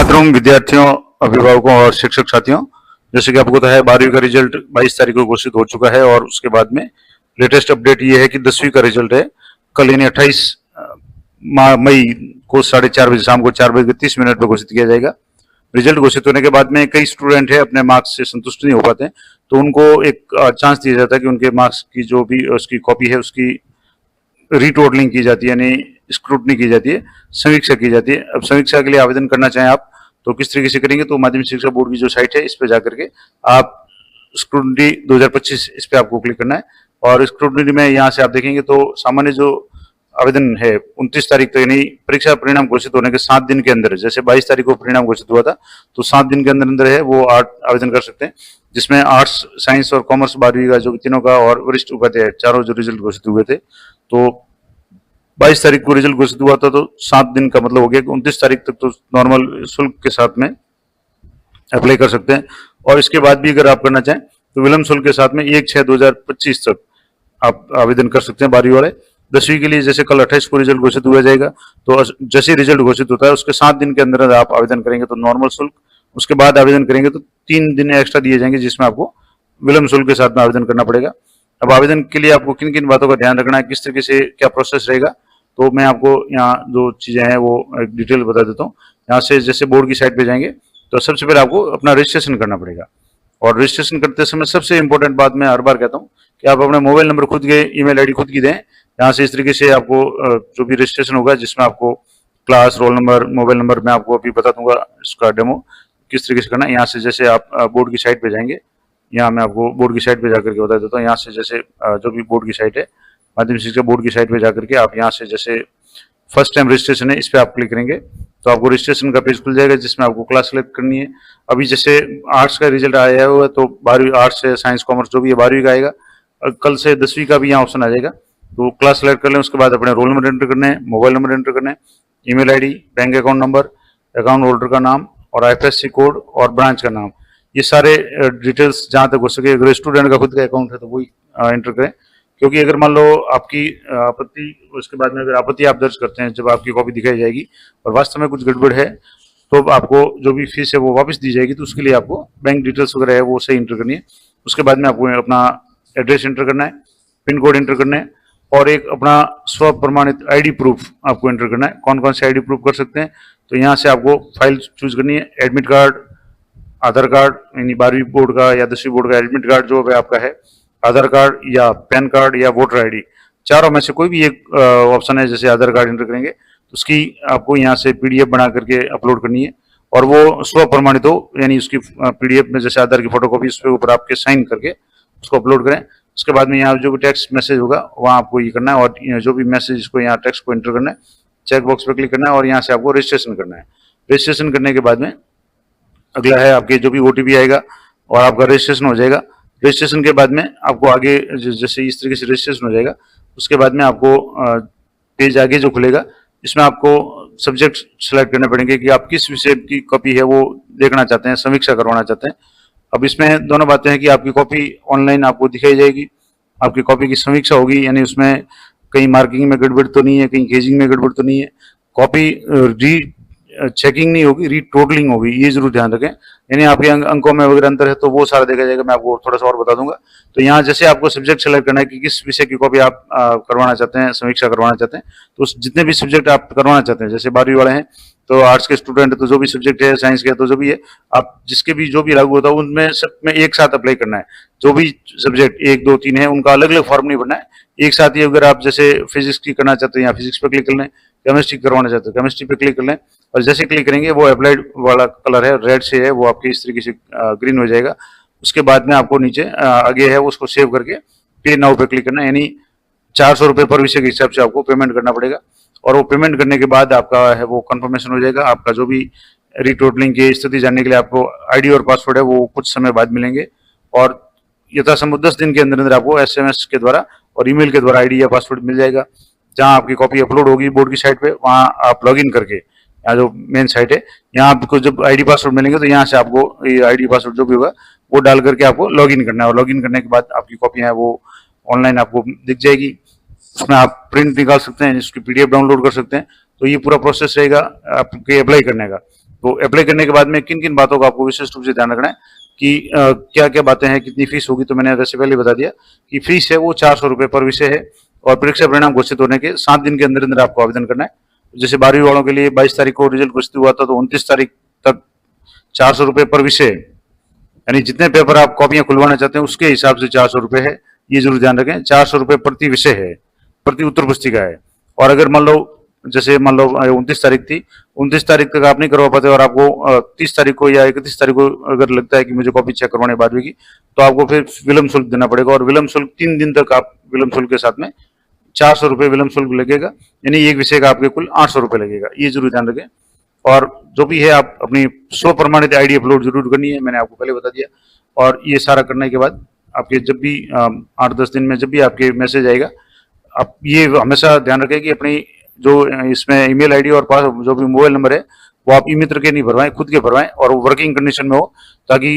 छात्रों, विद्यार्थियों, अभिभावकों और शिक्षक साथियों, जैसे कि आपको पता है 12वीं का रिजल्ट 22 तारीख को घोषित हो चुका है और उसके बाद में लेटेस्ट अपडेट ये है कि 10वीं का रिजल्ट है कल, यानी 28 मई को 4:30 बजे, शाम को 4:30 पर घोषित किया जाएगा। रिजल्ट घोषित होने के बाद में कई स्टूडेंट है अपने मार्क्स से संतुष्ट नहीं हो पाते, तो उनको एक चांस दिया जाता है कि उनके मार्क्स की जो भी उसकी कॉपी है उसकी रीटोटलिंग की जाती है, यानी स्क्रूटनी की जाती है, समीक्षा की जाती है। अब समीक्षा के लिए आवेदन करना चाहें आप तो किस तरीके से करेंगे, तो माध्यमिक शिक्षा बोर्ड की जो साइट है इस पर जाकर के आप स्क्रूटनी 2025 इस पर आपको क्लिक करना है और स्क्रूटनी में यहाँ से आप देखेंगे तो सामान्य जो आवेदन है 29 तारीख तक, यानी परीक्षा परिणाम घोषित होने के 7 दिन के अंदर, जैसे 22 तारीख को परिणाम घोषित हुआ था तो 7 दिन के अंदर अंदर है वो आवेदन कर सकते हैं, जिसमें आर्ट्स, साइंस और कॉमर्स 12वीं का जो तीनों का और वरिष्ठ उपाध्याय चारों जो रिजल्ट घोषित हुए थे, तो 22 तारीख को रिजल्ट घोषित हुआ था तो 7 दिन का मतलब हो गया कि 29 तारीख तक तो नॉर्मल शुल्क के साथ में अप्लाई कर सकते हैं। और इसके बाद भी अगर आप करना चाहें तो विलम्ब शुल्क के साथ में 1/6/2025 तक आप आवेदन कर सकते हैं 12वीं वाले। 10वीं के लिए जैसे कल 28 को रिजल्ट घोषित हुआ जाएगा, तो जैसे रिजल्ट घोषित होता है उसके 7 दिन के अंदर आप आवेदन करेंगे तो नॉर्मल शुल्क, उसके बाद आवेदन करेंगे तो 3 दिन एक्स्ट्रा दिए जाएंगे जिसमें आपको विलम्ब शुल्क के साथ में आवेदन करना पड़ेगा। अब आवेदन के लिए आपको किन किन बातों का ध्यान रखना है, किस तरीके से क्या प्रोसेस रहेगा, तो मैं आपको यहाँ जो चीजें हैं वो एक डिटेल बता देता हूँ। यहाँ से जैसे बोर्ड की साइट पे जाएंगे तो सबसे पहले आपको अपना रजिस्ट्रेशन करना पड़ेगा, और रजिस्ट्रेशन करते समय सबसे इंपॉर्टेंट बात मैं हर बार कहता हूँ कि आप अपना मोबाइल नंबर खुद के, ईमेल आईडी खुद की दें। यहाँ से इस तरीके से आपको जो भी रजिस्ट्रेशन होगा जिसमें आपको class, roll number, mobile number, मैं आपको अभी बता दूंगा इसका डेमो किस तरीके से करना है। यहाँ से जैसे आप बोर्ड की साइट पे जाएंगे, यहाँ मैं आपको बोर्ड की साइट पे जाकर के बता देता हूँ। यहाँ से जैसे जो भी बोर्ड की साइट है, माध्यमिक शिक्षा बोर्ड की साइट पे जाकर के आप यहाँ से जैसे फर्स्ट टाइम रजिस्ट्रेशन है इस पर आप क्लिक करेंगे तो आपको रजिस्ट्रेशन का पेज खुल जाएगा जिसमें आपको क्लास सेलेक्ट करनी है। अभी जैसे आर्ट्स का रिजल्ट आया हुआ है तो 12वीं आर्ट्स से साइंस कॉमर्स जो भी है 12वीं का आएगा, और कल से 10वीं का भी यहाँ ऑप्शन आ जाएगा, तो क्लास सेलेक्ट कर लें। उसके बाद अपने रोल नंबर एंटर करने हैं, मोबाइल नंबर एंटर करना है, email ID, bank account number, account holder का नाम और IFSC कोड और ब्रांच का नाम, ये सारे डिटेल्स जहाँ तक हो सके, अगर स्टूडेंट का खुद का अकाउंट है तो वही एंटर करें, क्योंकि अगर मान लो आपकी आपत्ति, उसके बाद में अगर आपत्ति आप दर्ज करते हैं जब आपकी कॉपी दिखाई जाएगी और वास्तव में कुछ गड़बड़ है तो आपको जो भी फीस है वो वापस दी जाएगी, तो उसके लिए आपको बैंक डिटेल्स वगैरह है वो सही एंटर करनी है। उसके बाद में आपको अपना एड्रेस एंटर करना है, पिन कोड एंटर करना है और एक अपना स्व प्रमाणित ID प्रूफ आपको एंटर करना है। कौन कौन से ID प्रूफ कर सकते हैं, तो यहाँ से आपको फाइल चूज करनी है, एडमिट कार्ड, आधार कार्ड, यानी 12वीं बोर्ड का या 10वीं बोर्ड का एडमिट कार्ड जो आपका है, आधार कार्ड या पैन कार्ड या वोटर ID, चारों में से कोई भी एक ऑप्शन है। जैसे आधार कार्ड एंटर करेंगे तो उसकी आपको यहाँ से PDF बना करके अपलोड करनी है और वो स्व प्रमाणित हो, यानी उसकी PDF में जैसे आधार की फोटोकॉपी उस पर ऊपर आपके साइन करके उसको अपलोड करें। उसके बाद में यहाँ जो भी टेक्स्ट मैसेज होगा वहाँ आपको ये करना है और जो भी मैसेज को यहाँ टेक्स्ट को एंटर करना है, चेक बॉक्स पर क्लिक करना है और यहाँ से आपको रजिस्ट्रेशन करना है। रजिस्ट्रेशन करने के बाद में अगला है आपके जो भी OTP आएगा और आपका रजिस्ट्रेशन हो जाएगा। रजिस्ट्रेशन के बाद में आपको आगे जैसे इस तरीके से रजिस्ट्रेशन हो जाएगा, उसके बाद में आपको पेज आगे जो खुलेगा इसमें आपको सब्जेक्ट सेलेक्ट करने पड़ेंगे कि आप किस विषय की कॉपी है वो देखना चाहते हैं, समीक्षा करवाना चाहते हैं। अब इसमें दोनों बातें हैं कि आपकी कॉपी ऑनलाइन आपको दिखाई जाएगी, आपकी कॉपी की समीक्षा होगी, यानी उसमें कहीं मार्किंग में गड़बड़ तो नहीं है, कहीं गेजिंग में गड़बड़ तो नहीं है, कॉपी री चेकिंग नहीं होगी, रीटोटलिंग होगी, ये जरूर ध्यान रखें। यानी आपके अंकों में वगैरह अंतर है तो वो सारा देखा जाएगा, मैं आपको थोड़ा सा और बता दूंगा। तो यहाँ जैसे आपको सब्जेक्ट सेलेक्ट करना है कि किस विषय की कॉपी आप करवाना चाहते हैं, समीक्षा करवाना चाहते हैं, तो जितने भी सब्जेक्ट आप करवाना चाहते हैं, जैसे 12वीं वाले हैं तो आर्ट्स के स्टूडेंट है तो जो भी सब्जेक्ट है, साइंस के तो जो भी है, आप जिसके भी जो भी लागू होता है उनमें सब में एक साथ अप्लाई करना है। जो भी सब्जेक्ट 1, 2, 3 है उनका अलग अलग फॉर्म नहीं भरना है, एक साथ ही। अगर आप जैसे फिजिक्स की करना चाहते हैं या फिजिक्स पे क्लिक कर लें, केमिस्ट्री करवाना चाहते हैं केमिस्ट्री पे क्लिक कर लें, और जैसे क्लिक करेंगे वो अप्लाइड वाला कलर है रेड से है वो आपके इस तरीके से ग्रीन हो जाएगा। उसके बाद में आपको नीचे आगे है उसको सेव करके पे नाउ पे क्लिक करना है, यानी 400 रुपये पर विषय के हिसाब से आपको पेमेंट करना पड़ेगा और वो पेमेंट करने के बाद आपका है वो कंफर्मेशन हो जाएगा। आपका जो भी रीटोटलिंग की स्थिति जानने के लिए आपको ID और पासवर्ड है वो कुछ समय बाद मिलेंगे और यथासंभव 10 दिन के अंदर अंदर आपको SMS के द्वारा और ईमेल के द्वारा ID या पासवर्ड मिल जाएगा। जहाँ आपकी कॉपी अपलोड होगी बोर्ड की साइट पे, वहाँ आप लॉगिन करके, यहाँ जो मेन साइट है यहाँ आपको जब ID पासवर्ड मिलेंगे तो यहाँ से आपको ID पासवर्ड जो भी होगा वो डाल करके आपको लॉगिन करना है और लॉगिन करने के बाद आपकी कॉपी है वो ऑनलाइन आपको दिख जाएगी। उसमें आप प्रिंट निकाल सकते हैं, इसकी PDF डाउनलोड कर सकते हैं। तो ये पूरा प्रोसेस रहेगा आपके अप्लाई करने का। तो अप्लाई करने के बाद में किन किन बातों का आपको विशेष रूप से ध्यान रखना है कि क्या क्या बातें हैं, कितनी फीस होगी। तो मैंने वैसे पहले बता दिया कि फीस है वो 400 रुपये पर विषय है और परीक्षा परिणाम घोषित होने के 7 दिन के अंदर अंदर आपको आवेदन करना है। जैसे 12वीं वालों के लिए 22 तारीख को रिजल्ट घोषित हुआ था, तो 29 तारीख तक 400 रुपये पर विषय, यानी जितने पेपर आप कॉपियां खुलवाना चाहते हैं उसके हिसाब से 400 रुपये है। ये जरूर ध्यान रखें, 400 रुपये प्रति विषय है, प्रति उत्तर पुस्तिका है। और अगर मान लो जैसे मान लो 29 तारीख थी, 29 तारीख तक आप नहीं करवा पाते और आपको 30 तारीख को या 31 तारीख को अगर लगता है कि मुझे कॉपी चेक करवाने 12वीं की, तो आपको फिर विलम्ब शुल्क देना पड़ेगा। और विलम्ब शुल्क 3 दिन तक आप विलम्ब शुल्क के साथ में 400 रुपये विलम्ब शुल्क लगेगा, यानी एक विषय का आपके कुल 800 रुपये लगेगा। ये जरूर ध्यान रखें। और जो भी है आप अपनी स्व प्रमाणित आईडी अपलोड जरूर करनी है, मैंने आपको पहले बता दिया। और ये सारा करने के बाद आपके जब भी 8-10 दिन में जब भी आपके मैसेज आएगा, आप ये हमेशा ध्यान रखें कि अपनी जो इसमें ईमेल आईडी और पास जो भी मोबाइल नंबर है वो आप ई मित्र के नहीं भरवाएं, खुद के भरवाएं और वर्किंग कंडीशन में हो, ताकि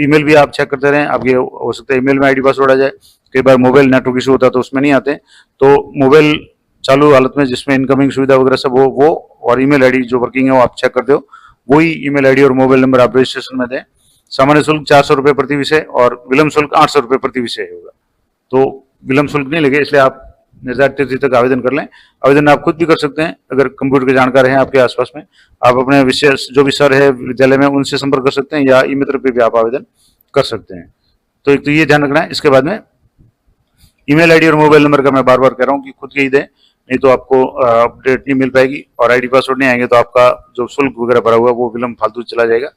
ईमेल भी आप चेक करते रहें। आपके हो सकता है ईमेल में आईडी पासवर्ड आ जाए, कई बार मोबाइल नेटवर्क इशू होता है तो उसमें नहीं आते, तो मोबाइल चालू हालत में जिसमें इनकमिंग सुविधा वगैरह सब हो वो और ईमेल आईडी जो वर्किंग है वो आप चेक करते हो, वही ईमेल आईडी और मोबाइल नंबर आप रजिस्ट्रेशन में दें। सामान्य शुल्क 400 रुपये प्रति विषय और विलम्ब शुल्क 800 रुपये प्रति विषय होगा। तो विलम्ब शुल्क नहीं लगे, इसलिए आप निर्धारित तिथि तक आवेदन कर लें। आवेदन आप खुद भी कर सकते हैं, अगर कंप्यूटर के जानकार हैं आपके आसपास में, आप अपने विषय जो भी सर है विद्यालय में उनसे संपर्क कर सकते हैं या ई मित्र पे भी आप आवेदन कर सकते हैं। तो एक तो ये ध्यान रखना है। इसके बाद में ईमेल आईडी और मोबाइल नंबर का मैं बार बार कह रहा हूँ कि खुद के ही दें, नहीं तो आपको अपडेट नहीं मिल पाएगी और आईडी पासवर्ड नहीं आएंगे तो आपका जो शुल्क वगैरह भरा हुआ वो विलम्ब फालतू चला जाएगा।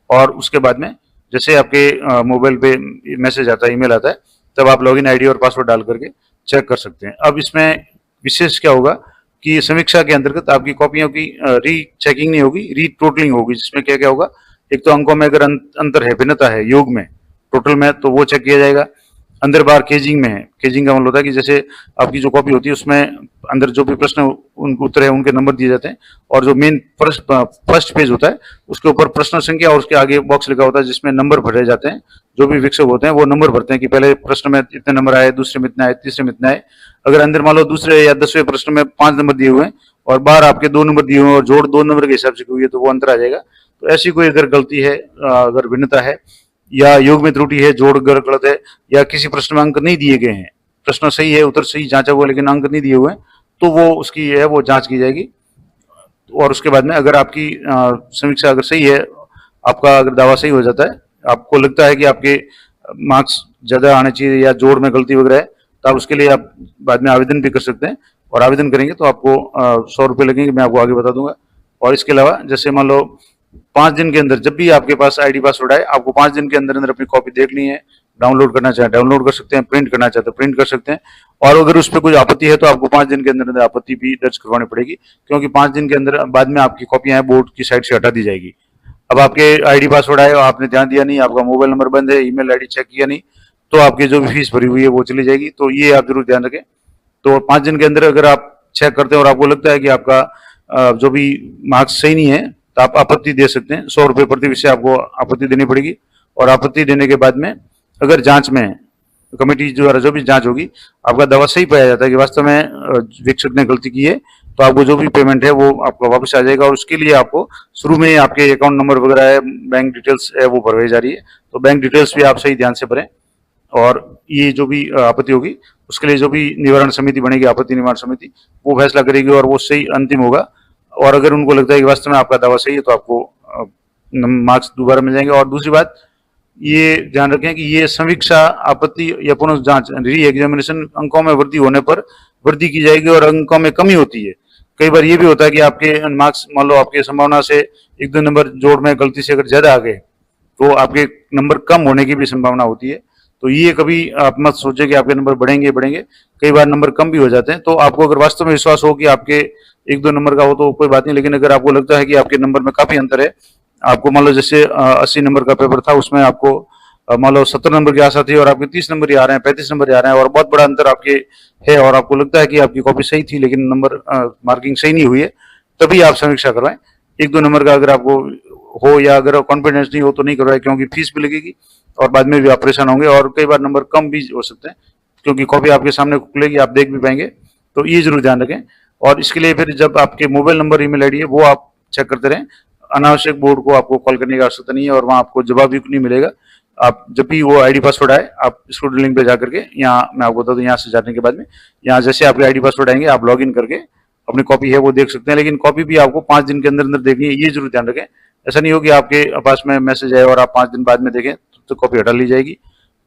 और उसके बाद में जैसे आपके मोबाइल पे मैसेज आता है, ईमेल आता है, तब आप लॉगिन आईडी और पासवर्ड डाल करके चेक कर सकते हैं। अब इसमें विशेष क्या होगा कि समीक्षा के अंतर्गत आपकी कॉपियों की री चेकिंग नहीं होगी, री टोटलिंग होगी। जिसमें क्या क्या होगा, एक तो अंकों में अगर अंतर है, भिन्नता है योग में, टोटल में, तो वो चेक किया जाएगा। अंदर बार केजिंग में है, केजिंग का मतलब होता है कि जैसे आपकी जो कॉपी होती है उसमें अंदर जो भी प्रश्न उत्तर है उनके नंबर दिए जाते हैं और जो मेन फर्स्ट पेज होता है उसके ऊपर प्रश्न संख्या और उसके आगे बॉक्स लिखा होता है जिसमें नंबर भरे जाते हैं। जो भी विक्षेप होते हैं वो नंबर भरते हैं कि पहले प्रश्न में इतने नंबर आए, दूसरे में इतना आए, तीसरे में इतना आए। अगर अंदर मान लो दूसरे या 10वें प्रश्न में 5 नंबर दिए हुए हैं और बाहर आपके 2 नंबर दिए हुए हैं और जोड़ 2 नंबर के हिसाब से हुई है तो वो अंतर आ जाएगा। तो ऐसी कोई अगर गलती है, अगर भिन्नता है या योग में त्रुटि है, जोड़ गलत है या किसी प्रश्न में अंक नहीं दिए गए हैं, प्रश्न सही है, उत्तर सही जांचा हुआ लेकिन अंक नहीं दिए हुए हैं, तो वो उसकी है वो जांच की जाएगी। और उसके बाद में अगर आपकी समीक्षा अगर सही है, आपका अगर दावा सही हो जाता है, आपको लगता है कि आपके मार्क्स ज्यादा आने चाहिए या जोड़ में गलती वगैरह है, तो आप उसके लिए आप बाद में आवेदन भी कर सकते हैं। और आवेदन करेंगे तो आपको 100 रुपये लगेंगे, मैं आपको आगे बता दूंगा। और इसके अलावा जैसे मान लो 5 दिन के अंदर जब भी आपके पास आईडी पासवर्ड आए, आपको 5 दिन के अंदर अंदर अपनी कॉपी देखनी है, डाउनलोड करना चाहे डाउनलोड कर सकते हैं, प्रिंट करना चाहते हैं प्रिंट कर सकते हैं। और अगर उस पर कोई आपत्ति है तो आपको 5 दिन के अंदर अंदर आपत्ति भी दर्ज करवानी पड़ेगी, क्योंकि 5 दिन के अंदर बाद में आपकी कॉपियां बोर्ड की साइट से हटा दी जाएगी। अब आपके आईडी पासवर्ड आए और आपने ध्यान दिया नहीं, आपका मोबाइल नंबर बंद है, ईमेल आईडी चेक किया नहीं, तो आपकी जो भी फीस भरी हुई है वो चली जाएगी। तो ये आप जरूर ध्यान रखें। तो 5 दिन के अंदर अगर आप चेक करते हैं और आपको लगता है कि आपका जो भी मार्क्स सही नहीं है, तो आप आपत्ति दे सकते हैं। 100 रुपये प्रति विषय आपको आपत्ति देनी पड़ेगी। और आपत्ति देने के बाद में अगर जांच में कमेटी द्वारा जो भी जांच होगी, आपका दावा सही पाया जाता है कि वास्तव में वीक्षक ने गलती की है, तो आपको जो भी पेमेंट है वो आपका वापस आ जाएगा। और उसके लिए आपको शुरू में आपके अकाउंट नंबर वगैरह है, बैंक डिटेल्स है वो भरवाई जा रही है, तो बैंक डिटेल्स भी आप सही ध्यान से भरें। और ये जो भी आपत्ति होगी उसके लिए जो भी निवारण समिति बनेगी, आपत्ति निवारण समिति, वो फैसला करेगी और वो सही अंतिम होगा। और अगर उनको लगता है कि वास्तव में आपका दावा सही है तो आपको मार्क्स दोबारा मिल जाएंगे। और दूसरी बात ये ध्यान रखें कि ये समीक्षा, आपत्ति या पुनः जांच, री एग्जामिनेशन, अंकों में वृद्धि होने पर वृद्धि की जाएगी और अंकों में कमी होती है। कई बार ये भी होता है कि आपके मार्क्स मान लो आपके संभावना से 1-2 नंबर जोड़ में गलती से अगर ज्यादा आ गए तो आपके नंबर कम होने की भी संभावना होती है। तो ये कभी आप मत सोचे कि आपके नंबर बढ़ेंगे, कई बार नंबर कम भी हो जाते हैं। तो आपको अगर वास्तव में विश्वास हो कि आपके 1-2 नंबर का हो तो कोई बात नहीं, लेकिन अगर आपको लगता है कि आपके नंबर में काफी अंतर है, आपको मान लो जैसे 80 नंबर का पेपर था, उसमें आपको मान लो 70 नंबर की आशा थी और आपके 30 नंबर ही आ रहे हैं, 35 नंबर ही आ रहे हैं और बहुत बड़ा अंतर आपके है और आपको लगता है कि आपकी कॉपी सही थी लेकिन नंबर मार्किंग सही नहीं हुई है, तभी आप समीक्षा करवाएं। 1-2 नंबर का अगर आपको हो या अगर कॉन्फिडेंस नहीं हो तो नहीं करवाएं, क्योंकि फीस भी लगेगी और बाद में भी आप परेशान होंगे और कई बार नंबर कम भी हो सकते हैं, क्योंकि कॉपी आपके सामने खुलेगी, आप देख भी पाएंगे। तो ये जरूर ध्यान रखें। और इसके लिए फिर जब आपके मोबाइल नंबर, ईमेल आईडी है वो आप चेक करते रहें। अनावश्यक बोर्ड को आपको कॉल करने की आवश्यकता नहीं है और वहाँ आपको जवाब भी नहीं मिलेगा। आप जब भी वो आईडी पासवर्ड आए, आप स्टूडेंट लिंक पे जा करके, यहाँ मैं आपको बता दूं, यहाँ से जाने के बाद में यहाँ जैसे आपके आईडी पासवर्ड आएंगे, आप लॉग इन करके अपनी कॉपी है वो देख सकते हैं। लेकिन कॉपी भी आपको 5 दिन के अंदर अंदर देखनी है, ये जरूर ध्यान रखें। ऐसा नहीं हो कि आपके पास में मैसेज आए और आप 5 दिन बाद में देखें तो कॉपी हटा ली जाएगी।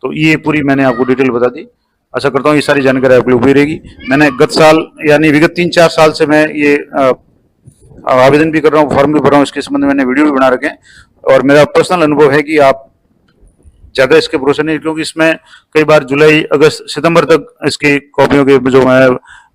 तो ये पूरी मैंने आपको डिटेल बता दी। आशा करता हूँ ये सारी जानकारी आपके लिए उपयोगी रहेगी। मैंने गत साल यानी विगत 3-4 साल से मैं ये आवेदन भी कर रहा हूँ, फॉर्म भी भर रहा हूँ, इसके संबंध में मैंने वीडियो भी बना रखे हैं और मेरा पर्सनल अनुभव है कि आप ज्यादा इसके भरोसे नहीं, क्योंकि इसमें कई बार जुलाई, अगस्त, सितंबर तक इसकी कॉपियों के जो है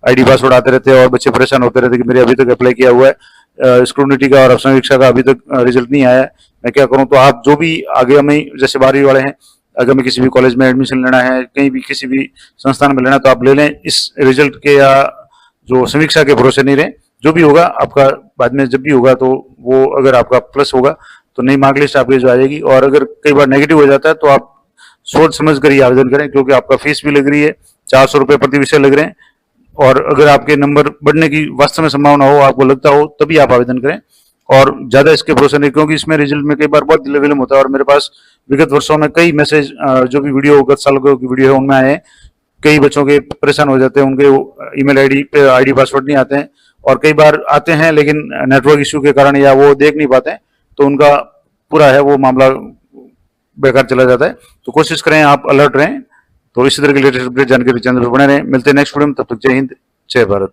आईडी पासवर्ड आते रहते हैं और बच्चे परेशान होते रहते हैं कि मेरे अभी तक अप्लाई किया हुआ है स्क्रूटिनी का और समीक्षा का अभी तक रिजल्ट नहीं आया है, मैं क्या करूं। तो आप जो भी आगे में जैसे 12वीं वाले हैं, अगर में किसी भी कॉलेज में एडमिशन लेना है, कहीं भी किसी भी संस्थान में लेना, तो आप ले लें। इस रिजल्ट के या जो समीक्षा के भरोसे नहीं रहे। जो भी होगा आपका बाद में जब भी होगा तो वो अगर आपका प्लस होगा तो नई मार्क लिस्ट आपकी जो आएगी, और अगर कई बार नेगेटिव हो जाता है तो आप सोच समझ कर ही आवेदन करें, क्योंकि आपका फीस भी लग रही है, 400 रुपये प्रति विषय लग रहे हैं। और अगर आपके नंबर बढ़ने की वास्तव में संभावना हो, आपको लगता हो, तभी आप आवेदन करें और ज्यादा इसके भरोसे नहीं, क्योंकि इसमें रिजल्ट में कई बार बहुत विलम्ब होता है। और मेरे पास विगत वर्षों में कई मैसेज जो भी वीडियो गत साल की वीडियो है उनमें आए हैं, कई बच्चों के परेशान हो जाते हैं, उनके ईमेल आईडी पे आईडी पासवर्ड नहीं आते हैं, और कई बार आते हैं लेकिन नेटवर्क इश्यू के कारण या वो देख नहीं पाते हैं, तो उनका पूरा है वो मामला बेकार चला जाता है। तो कोशिश करें आप अलर्ट रहें। तो इसी तरह की लेटेस्ट अपडेट जानकारी चैनल पर बने रहें। मिलते हैं नेक्स्ट वीडियो में, तब तक जय हिंद, जय भारत।